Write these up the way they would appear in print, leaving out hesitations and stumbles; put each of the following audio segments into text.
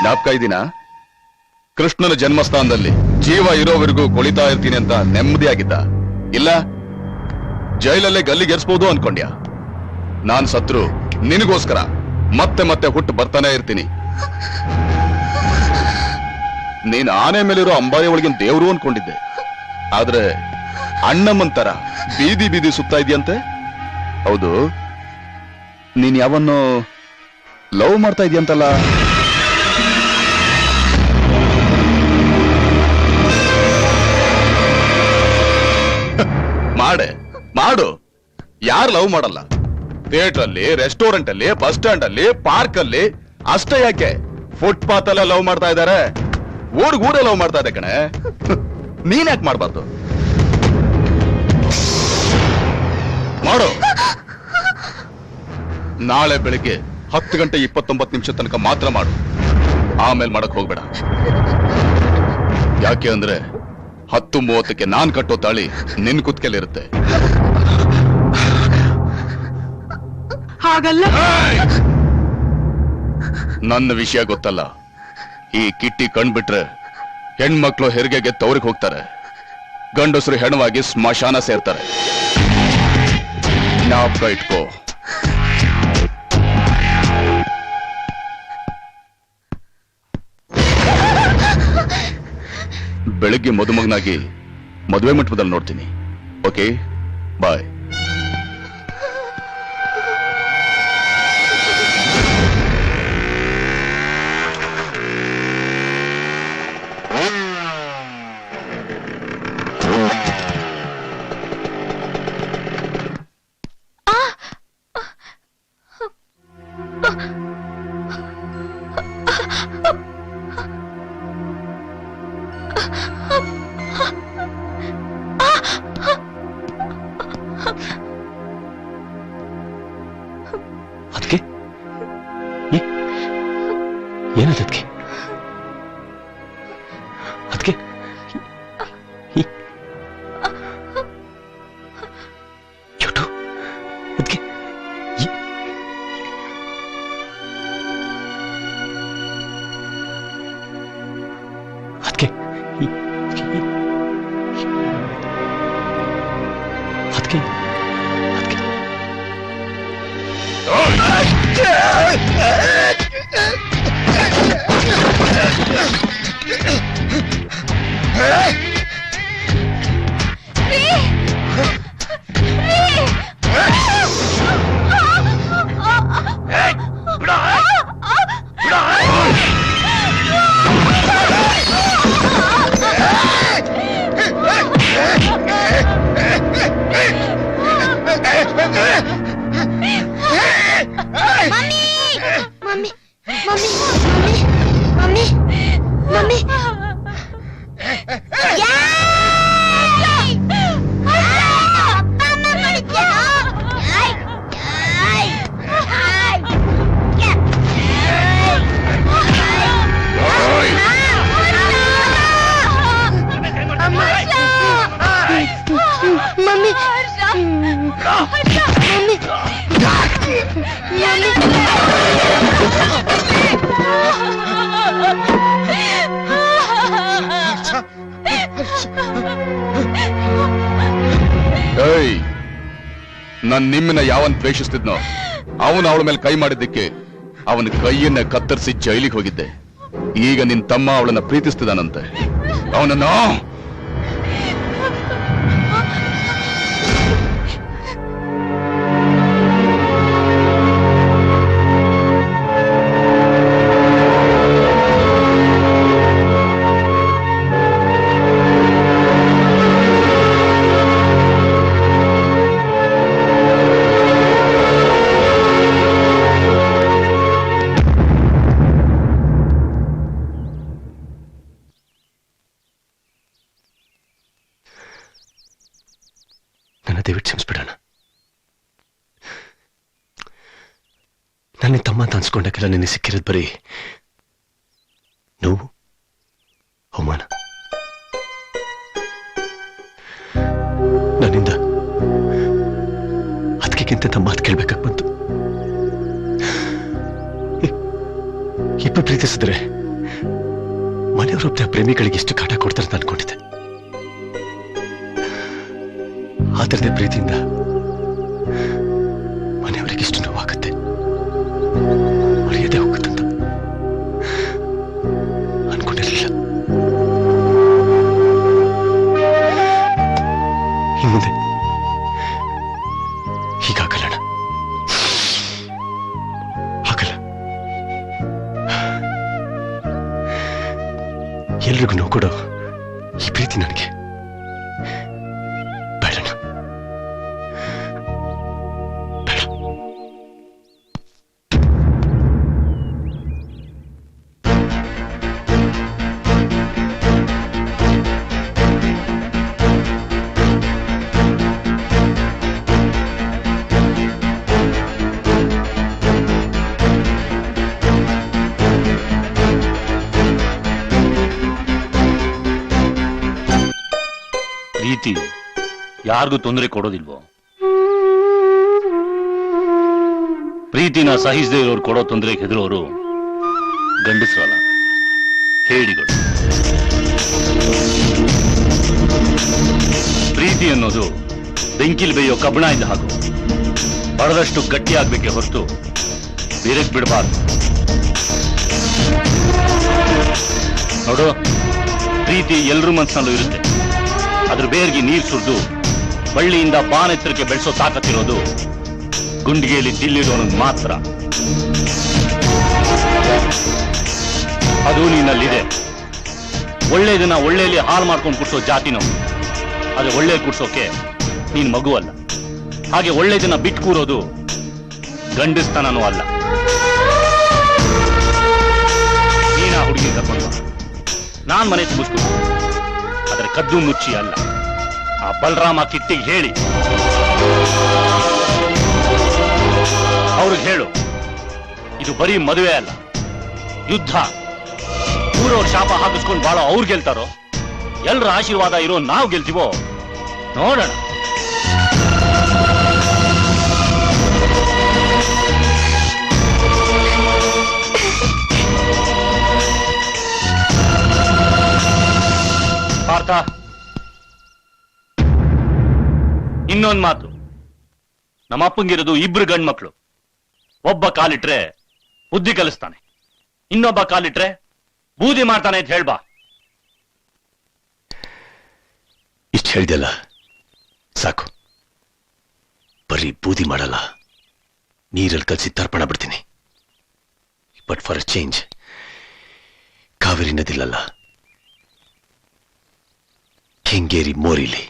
ಜ್ಞಾಪಕ ಇದೀನಾ? ಕೃಷ್ಣನ ಜನ್ಮಸ್ಥಾನದಲ್ಲಿ ಜೀವ ಇರೋವರೆಗೂ ಕೊಳಿತಾ ಇರ್ತೀನಿ ಅಂತ ನೆಮ್ಮದಿಯಾಗಿದ್ದ. ಇಲ್ಲ ಜೈಲಲ್ಲೇ ಗಲ್ಲಿಗೇರಿಸಬಹುದು ಅನ್ಕೊಂಡ್ಯಾ? ನಾನ್ ಸತ್ರು ನಿನಗೋಸ್ಕರ ಮತ್ತೆ ಮತ್ತೆ ಹುಟ್ಟು ಬರ್ತಾನೆ ಇರ್ತೀನಿ. ನೀನ್ ಆನೆ ಮೇಲಿರೋ ಅಂಬಾರಿ ಒಳಗಿನ ದೇವ್ರು ಅನ್ಕೊಂಡಿದ್ದೆ. ಆದ್ರೆ ಅಣ್ಣಮ್ಮನ್ ತರ ಬೀದಿ ಬೀದಿ ಸುತ್ತಾ ಇದೆಯಂತೆ. ಹೌದು, ನೀನ್ ಯಾವನ್ನೋ ಲವ್ ಮಾಡ್ತಾ ಇದೆಯಂತಲ್ಲ? ಮಾಡು. ಯಾರು ಲವ್ ಮಾಡಲ್ಲ? ಥಿಯೇಟರ್ ಅಲ್ಲಿ, ರೆಸ್ಟೋರೆಂಟ್ ಅಲ್ಲಿ, ಬಸ್ ಸ್ಟ್ಯಾಂಡ್ ಅಲ್ಲಿ, ಪಾರ್ಕ್ ಅಲ್ಲಿ. ಅಷ್ಟೇ ಯಾಕೆ, ಫುಟ್ಪಾತ್ ಅಲ್ಲ ಲವ್ ಮಾಡ್ತಾ ಇದಾರೆ. ಊರೇ ಲವ್ ಮಾಡ್ತಾ ಇದೆ ಕಣೆ. ನೀನ್ ಯಾಕೆ ಮಾಡ್ಬಾರ್ದು? ಮಾಡು. ನಾಳೆ ಬೆಳಿಗ್ಗೆ 10:29 ತನಕ ಮಾತ್ರ ಮಾಡು. ಆಮೇಲೆ ಮಾಡಕ್ ಹೋಗ್ಬೇಡ. ಯಾಕೆ ಅಂದ್ರೆ 10:30ಕ್ಕೆ ನಾನ್ ಕಟ್ಟೋ ತಾಳಿ ನಿನ್ ಕುತ್ಕೆಲಿರುತ್ತೆ. ಹಾಗಲ್ಲ. ನನ್ನ ವಿಷಯ ಗೊತ್ತಲ್ಲ. ಈ ಕಿಟ್ಟಿ ಕಣ್ಬಿಟ್ರೆ ಹೆಣ್ಮಕ್ಳು ಹೆರಿಗೆಗೆ ತವರಿಗೆ ಹೋಗ್ತಾರೆ, ಗಂಡಸರು ಹೆಣವಾಗಿ ಸ್ಮಶಾನ ಸೇರ್ತಾರೆ. ಜ್ಞಾಪಕ ಇಟ್ಕೋ. ಬೆಳಿಗ್ಗೆ ಮದುಮಗನಾಗಿ ಮದುವೆ ಮಂಟಪದಲ್ಲಿ ನೋಡ್ತೀನಿ. ಓಕೆ, ಬಾಯ್. ಅದಕ್ಕೆ ಏನದಕ್ಕೆ ಅದಕ್ಕೆ ಚೋಟು ಅದಕ್ಕೆ ಅದಕ್ಕೆ ಅದಕ್ಕೆ ನನ್ ನಿಮ್ಮನ್ನ ಯಾವನ್ ದ್ವೇಷಿಸ್ತಿದ್ನೋ ಅವನು ಅವಳ ಮೇಲೆ ಕೈ ಮಾಡಿದ್ದಕ್ಕೆ ಅವನ ಕೈಯನ್ನ ಕತ್ತರಿಸಿ ಜೈಲಿಗೆ ಹೋಗಿದ್ದೆ. ಈಗ ನಿನ್ ತಮ್ಮ ಅವಳನ್ನ ಪ್ರೀತಿಸ್ತಿದ್ದಾನಂತೆ. ಅವನನ್ನ ದಯವಿಟ್ಟು ಕ್ಷಮಿಸ್ಬಿಡೋಣ. ನನ್ನ ತಮ್ಮ ಅಂತ ಅನ್ಸ್ಕೊಂಡಕ್ಕೆಲ್ಲ ನಿನ್ನೆ ಸಿಕ್ಕಿರೋದು ಬರೀ ನೋವು, ಅವಮಾನ. ನನ್ನಿಂದ ಅದಕ್ಕಿಂತ ತಮ್ಮ ಮಾತು ಕೇಳ್ಬೇಕಾಗಿ ಬಂತು. ಇಬ್ಬರು ಪ್ರೀತಿಸಿದ್ರೆ ಮನೆಯವರೊಬ್ಬ ಪ್ರೇಮಿಗಳಿಗೆ ಎಷ್ಟು ಕಾಟ ಕೊಡ್ತಾರೆ ಅಂತ ಅನ್ಕೊಂಡಿದ್ದೆ. ಆತರದೇ ಪ್ರೀತಿಯಿಂದ ಮನೆಯವರಿಗೆ ಎಷ್ಟು ನೋವಾಗುತ್ತೆ, ಮರೆಯದೆ ಹೋಗುತ್ತಂತ ಅನ್ಕೊಂಡಿರಲಿಲ್ಲ. ಹಿಂದೆ ಹೀಗಾಗಲ್ಲ, ಆಗಲ್ಲ. ಎಲ್ರಿಗೂ ನೋವು ಕೊಡೋ ಈ ಪ್ರೀತಿ ನನಗೆ ಬೇಡಣ್ಣ, ಬೇಡ. ಪ್ರೀತಿ ಯಾರಿಗೂ ತೊಂದರೆ ಕೊಡೋದಿಲ್ವೋ? ಪ್ರೀತಿನ ಸಹಿಸದೇ ಇರೋರು ಕೊಡೋ ತೊಂದರೆಗೆ ಹೆದರೋರು ಗಂಡಸರಲ್ಲ, ಹೇಡಿಗಳು. ಪ್ರೀತಿ ಅನ್ನೋದು ಬೆಂಕಿಲ್ ಬೇಯೋ ಕಬ್ಬಣ ಇದ್ದ ಹಾಗೂ ಬಡದಷ್ಟು ಗಟ್ಟಿ ಆಗ್ಬೇಕೆ ಹೊರತು ಬೇರೆಗ್ ಬಿಡಬಾರ್ದು. ನೋಡು, ಪ್ರೀತಿ ಎಲ್ರ ಮನಸ್ಸಿನಲ್ಲೂ ಇರುತ್ತೆ. ಅದ್ರ ಬೇರ್ಗೆ ನೀರು ಸುರಿದು ಬಳ್ಳಿಯಿಂದ ಬಾನೆತ್ತರಕ್ಕೆ ಬೆಳೆಸೋ ತಾಕತ್ತಿರೋದು ಗುಂಡಿಗೆಯಲ್ಲಿ ದಿಲ್ಲಿರೋನಿಗೆ ಮಾತ್ರ. ಅದು ನಿನ್ನಲ್ಲಿದೆ. ಒಳ್ಳೇದನ್ನ ಒಳ್ಳೆಯಲ್ಲಿ ಹಾಳು ಮಾಡ್ಕೊಂಡು ಕುಡ್ಸೋ ಜಾತಿನೋ, ಅದು ಒಳ್ಳೆ ಕುಡ್ಸೋಕೆ ನೀನ್ ಮಗು ಅಲ್ಲ. ಹಾಗೆ ಒಳ್ಳೇದನ್ನ ಬಿಟ್ಟು ಕೂರೋದು ಗಂಡಸ್ತನನೂ ಅಲ್ಲ. ನೀನಾ ಹುಡುಗಿ ಕರ್ಕೊಂಡು ನಾನ್ ಮನೆ ತುಂಬಿಸ್ಕೊಂಡು, ಆದ್ರೆ ಕದ್ದು ಮುಚ್ಚಿ ಅಲ್ಲ. ಆ ಬಲರಾಮ ಕಿಟ್ಟಿಗೆ ಹೇಳಿ, ಅವ್ರಿಗೆ ಹೇಳು, ಇದು ಬರೀ ಮದುವೆ ಅಲ್ಲ, ಯುದ್ಧ. ಊರವ್ರ ಶಾಪ ಹಾಕಿಸ್ಕೊಂಡು ಬಾಳೋ ಅವ್ರು ಗೆಲ್ತಾರೋ, ಎಲ್ರ ಆಶೀರ್ವಾದ ಇರೋ ನಾವು ಗೆಲ್ತೀವೋ ನೋಡೋಣ. ಪಾರ್ಥ, ಇನ್ನೊಂದು ಮಾತು. ನಮ್ಮ ಅಪ್ಪಂಗಿರೋದು ಇಬ್ರು ಗಂಡ್ ಮಕ್ಳು. ಒಬ್ಬ ಕಾಲಿಟ್ರೆ ಬುದ್ಧಿ ಕಲಿಸ್ತಾನೆ, ಇನ್ನೊಬ್ಬ ಕಾಲಿಟ್ರೆ ಬೂದಿ ಮಾಡ್ತಾನೆ ಅಂತ ಹೇಳ್ಬಾ. ಇಷ್ಟು ಹೇಳಿದೆಲ್ಲ ಸಾಕು. ಬರೀ ಬೂದಿ ಮಾಡಲ್ಲ, ನೀರಲ್ಲಿ ಕಲಸಿ ತರ್ಪಣ ಬಿಡ್ತೀನಿ. But for a change Kaveri ನದಿಲಲ್ಲ, ಕೆಂಗೇರಿ ಮೋರಿಲಿ.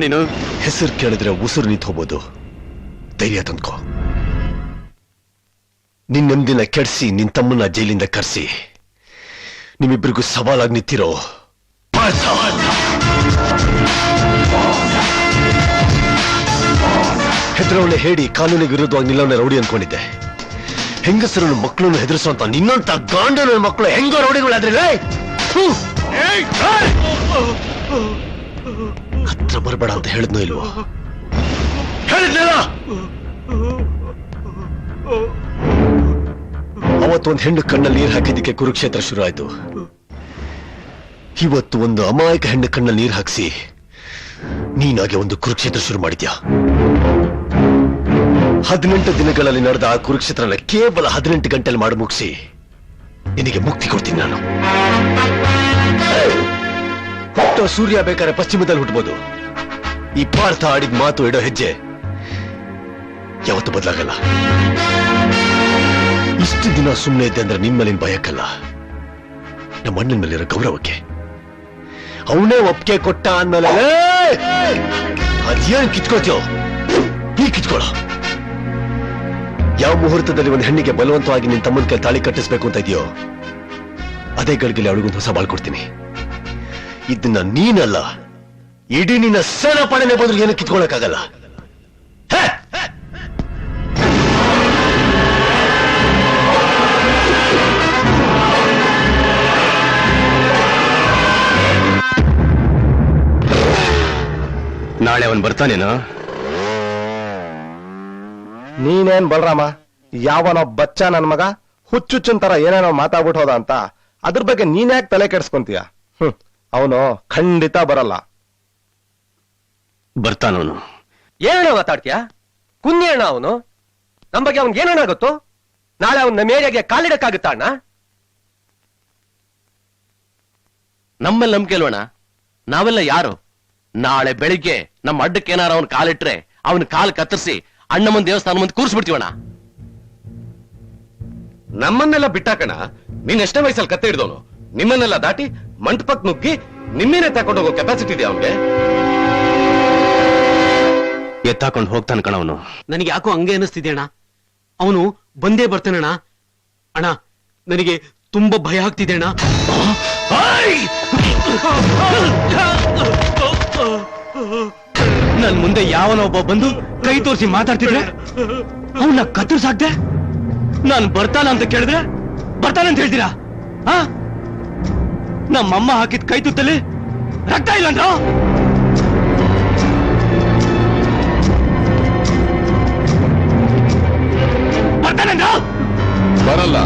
ನೀನು ಹೆಸರು ಕೇಳಿದ್ರೆ ಉಸಿರು ನಿಂತು ಹೋಗ್ಬೋದು. ಧೈರ್ಯ ತಂದ್ಕೋ. ನಿನ್ ನೆಮ್ಮದಿನ ಕೆಡಿಸಿ ನಿನ್ ತಮ್ಮನ್ನ ಜೈಲಿಂದ ಕರೆಸಿ ನಿಮ್ಮಿಬ್ಬರಿಗೂ ಸವಾಲಾಗಿ ನಿಂತಿರೋ ಹೆದರವಳೆ ಹೇಳಿ ಕಾನೂನಿಗೆ ವಿರುದ್ಧವಾಗಿ ನಿಲ್ಲವನ್ನ ರೌಡಿ ಅನ್ಕೊಂಡಿದ್ದೆ. ಹೆಂಗಸರನ್ನು ಮಕ್ಕಳನ್ನು ಹೆದರಿಸುವಂತ ನಿನ್ನಂತ ಗಾಂಡನ ಮಕ್ಕಳು ಹೆಂಗೋ ರೌಡಿಗಳಾದ್ರೆ ಹತ್ರ ಬರಬೇಡ ಅಂತ ಹೇಳಿದ್ನೋ ಇಲ್ವೋ? ಹೇಳಿದ್ನಲ್ಲ. ಅವತ್ತೊಂದು ಹೆಣ್ಣು ಕಣ್ಣಲ್ಲಿ ನೀರು ಹಾಕಿದ್ದಕ್ಕೆ ಕುರುಕ್ಷೇತ್ರ ಶುರು ಆಯ್ತು. ಇವತ್ತು ಒಂದು ಅಮಾಯಕ ಹೆಣ್ಣು ಕಣ್ಣಲ್ಲಿ ನೀರು ಹಾಕಿಸಿ ನೀನಾಗೆ ಒಂದು ಕುರುಕ್ಷೇತ್ರ ಶುರು ಮಾಡಿದ್ಯಾ. 18 ದಿನಗಳಲ್ಲಿ ನಡೆದ ಆ ಕುರುಕ್ಷೇತ್ರನ ಕೇವಲ 18 ಗಂಟೆಯಲ್ಲಿ ಮಾಡಿ ಮುಗಿಸಿ ನಿನಗೆ ಮುಕ್ತಿ ಕೊಡ್ತೀನಿ ನಾನು. ಹುಟ್ಟೋ ಸೂರ್ಯ ಬೇಕಾದ್ರೆ ಪಶ್ಚಿಮದಲ್ಲಿ ಹುಟ್ಟಬಹುದು. ಈ ಪಾರ್ಥ ಆಡಿದ ಮಾತು ಇಡೋ ಹೆಜ್ಜೆ ಯಾವತ್ತು ಬದಲಾಗಲ್ಲ. ಇಷ್ಟು ದಿನ ಸುಮ್ಮನೆ ಇದ್ದೆ ಅಂದ್ರೆ ನಿನ್ ಮೇಲಿನ ಭಯಕ್ಕಲ್ಲ, ನಮ್ಮ ಅಣ್ಣನ ಮೇಲಿರೋ ಗೌರವಕ್ಕೆ. ಅವನೇ ಒಪ್ಪಿಗೆ ಕೊಟ್ಟ ಅಂದ್ಮೇಲೆ ಅದೇನ್ ಕಿತ್ಕೋತೀಯೋ ಈ ಕಿತ್ಕೊಳ್ಳೋ. ಯಾವ ಮುಹೂರ್ತದಲ್ಲಿ ಒಂದು ಹೆಣ್ಣಿಗೆ ಬಲವಂತವಾಗಿ ನಿನ್ ತಮ್ಮನ ಕೈ ತಾಳಿ ಕಟ್ಟಿಸ್ಬೇಕು ಅಂತ ಇದೆಯೋ ಅದೇ ಗಳಿಗೆಯಲ್ಲಿ ಅವಳಿಗೊಂದು ಹೊಸ ಬಾಳ್ಕೊಡ್ತೀನಿ. ಇದನ್ನ ನೀನಲ್ಲ, ಇಡೀ ನಿನ್ನ ಸೇನಾಪಡೆನೆ ಬದಲು ಏನು ಕಿತ್ಕೊಳಕ್ಕಾಗಲ್ಲ. ನಾಳೆ ಅವನ್ ಬರ್ತಾನೇನೋ? ನೀನೇನ್ ಬಲರಾಮ, ಯಾವನೋ ಬಚ್ಚ ನನ್ ಮಗ ಹುಚ್ಚುಚ್ಚನ್ ತರ ಏನೇನೋ ಮಾತಾಡ್ಬಿಟ್ಟು ಹೋದ ಅಂತ ಅದ್ರ ಬಗ್ಗೆ ನೀನ್ಯಾಕೆ ತಲೆ ಕೆಡ್ಸ್ಕೊಂತೀಯ? ಅವನು ಖಂಡಿತ ಬರಲ್ಲ. ಬರ್ತಾನವನು. ಏನಣ್ಣ ಮಾತಾಡ್ತೀಯ? ಕುನ್ಯಣ್ಣ ಅವನು. ನಮ್ ಬಗ್ಗೆ ಅವ್ನಿಗೆ ಏನಣ್ಣ ಗೊತ್ತು? ನಾಳೆ ಅವನ ನಮ್ಮ ಏರಿಯಾಗೆ ಕಾಲಿಡಕ್ಕಾಗುತ್ತಾ ಅಣ್ಣ? ನಮ್ಮೇಲೆ ನಂಬಿಕೆ ಇಲ್ವಣ? ನಾವೆಲ್ಲ ಯಾರು? ನಾಳೆ ಬೆಳಿಗ್ಗೆ ನಮ್ಮ ಅಡ್ಡಕ್ಕೆ ಏನಾರ ಅವನ್ ಕಾಲಿಟ್ರೆ ಅವನ ಕಾಲ್ ಕತ್ತರಿಸಿ ಅಣ್ಣಮ್ಮನ ದೇವಸ್ಥಾನ ಮುಂದೆ ಕೂರಿಸ್ಬಿಡ್ತೀವಣ್ಣ. ನಮ್ಮನ್ನೆಲ್ಲ ಬಿಟ್ಟಾಕಣ. ನೀನ್ ಎಷ್ಟೇ ವಯಸ್ಸಲ್ಲಿ ಕತ್ತೆ ಹಿಡ್ದವನು? ನಿಮ್ಮನ್ನೆಲ್ಲ ದಾಟಿ ಮಂಟಪಕ್ ನುಗ್ಗಿ ನಿಮ್ಮೇನೆ ತಕೊಂಡು ಹೋಗೋ ಕೆಪಾಸಿಟಿ ಇದೆ ಅವನ್ಗೆ. ಎತ್ತಾಕೊಂಡು ಹೋಗ್ತಾನ ಕಣ ಅವನು. ನನಗೆ ಯಾಕೋ ಹಂಗೆ ಅನಿಸ್ತಿದೆ ಅಣ್ಣ. ಅವನು ಬಂದೇ ಬರ್ತಾನಣ್ಣ. ಅಣ್ಣ ನನಗೆ ತುಂಬಾ ಭಯ ಆಗ್ತಿದೆ ಅಣ್ಣ. ನನ್ ಮುಂದೆ ಯಾವನೊಬ್ಬ ಬಂದು ಕೈ ತೋರಿಸಿ ಮಾತಾಡ್ತಿದ್ರೆ ಅವನ್ನ ಕತ್ತರಿಸಾಕ್ದೆ. ನಾನು ಬರ್ತಾನ ಅಂತ ಕೇಳಿದ್ರೆ ಬರ್ತಾನಂತ ಹೇಳ್ತೀರಾ? ನಮ್ಮಮ್ಮ ಹಾಕಿದ ಕೈ ತುತ್ತಲ್ಲಿ ರಕ್ತ ಇಲ್ಲಂದ್ರ ಬರ್ತಾನಂದ್ರ? ಬರಲ್ಲ.